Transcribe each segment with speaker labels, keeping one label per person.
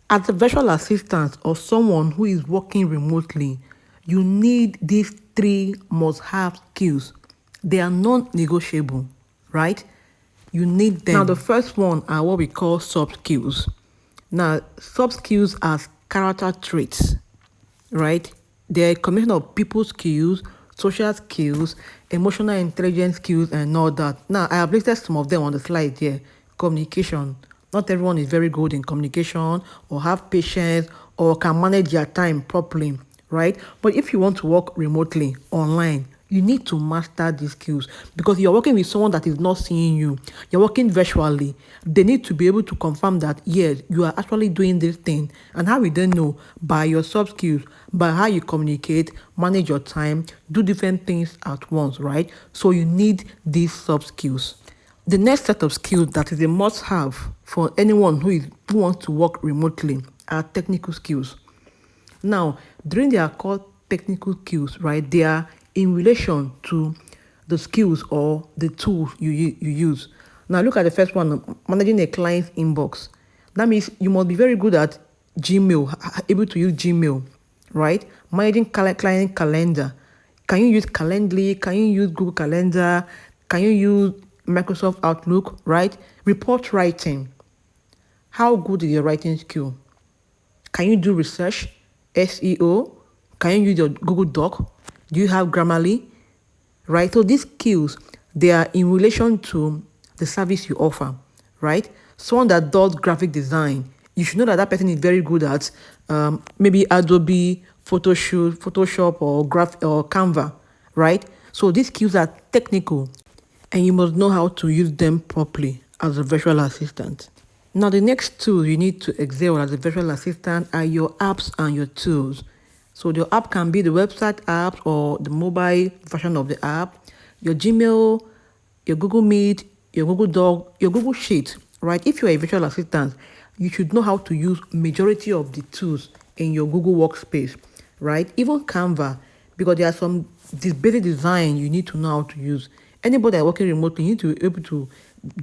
Speaker 1: As a virtual assistant or someone who is working remotely, you need these three must-have skills. They are non-negotiable, right? You need them. Now, the first one are what we call soft skills. Now, soft skills are character traits, right? They're a combination of people skills, social skills, emotional intelligence skills, and all that. Now, I have listed some of them on the slide here. Communication. Not everyone is very good in communication or have patience or can manage their time properly, right? But if you want to work remotely, online, you need to master these skills because you're working with someone that is not seeing you. You're working virtually. They need to be able to confirm that, yes, you are actually doing this thing. And how we then know? By your soft skills, by how you communicate, manage your time, do different things at once, right? So you need these soft skills. The next set of skills that is a must-have for anyone who wants to work remotely are technical skills. Now, during their core technical skills, right, they are in relation to the skills or the tools you use. Now, look at the first one, managing a client's inbox. That means you must be very good at Gmail, able to use Gmail, right? Managing client calendar. Can you use Calendly? Can you use Google Calendar? Can you use Microsoft Outlook, right? Report writing. How good is your writing skill? Can you do research, SEO? Can you use your Google Doc? Do you have Grammarly? Right? So these skills, they are in relation to the service you offer, right? Someone that does graphic design, you should know that that person is very good at maybe Adobe, Photoshop or Canva, right? So these skills are technical and you must know how to use them properly as a virtual assistant. Now, the next tool you need to excel as a virtual assistant are your apps and your tools. So your app can be the website app or the mobile version of the app, your Gmail, your Google Meet, your Google Doc, your Google Sheet, right? If you're a virtual assistant, you should know how to use majority of the tools in your Google Workspace, right? Even Canva, because there are some basic design you need to know how to use. Anybody that working remotely, you need to be able to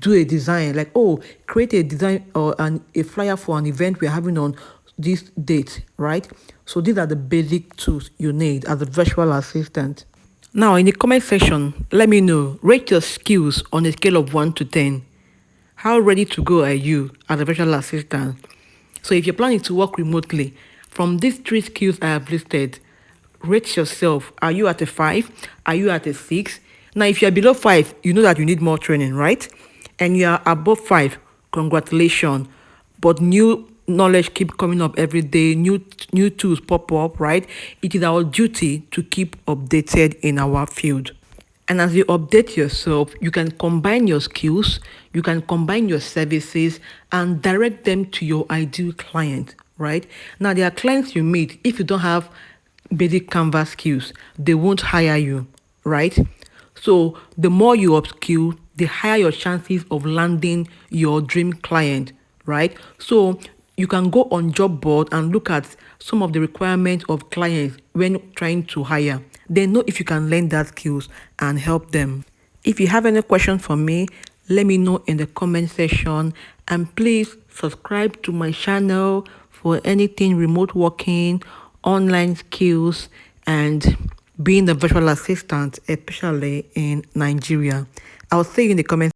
Speaker 1: do a design like, oh, create a design or a flyer for an event we're having on this date, right? So these are the basic tools you need as a virtual assistant. Now, in the comment section, let me know, rate your skills on a scale of 1 to 10. How ready to go are you as a virtual assistant? So if you're planning to work remotely, from these three skills I have listed, rate yourself. Are you at a 5? Are you at a 6? Now, if you're below 5, you know that you need more training, right? And you are above 5, congratulations. But new knowledge keep coming up every day, new tools pop up, right? It is our duty to keep updated in our field. And as you update yourself, you can combine your skills, you can combine your services and direct them to your ideal client, right? Now, there are clients you meet, if you don't have basic Canvas skills, they won't hire you, right? So the more you upskill, the higher your chances of landing your dream client, right? So you can go on job board and look at some of the requirements of clients when trying to hire. Then know if you can learn that skills and help them. If you have any questions for me, let me know in the comment section, and please subscribe to my channel for anything remote working, online skills, and being a virtual assistant, especially in Nigeria. I'll see you in the comments.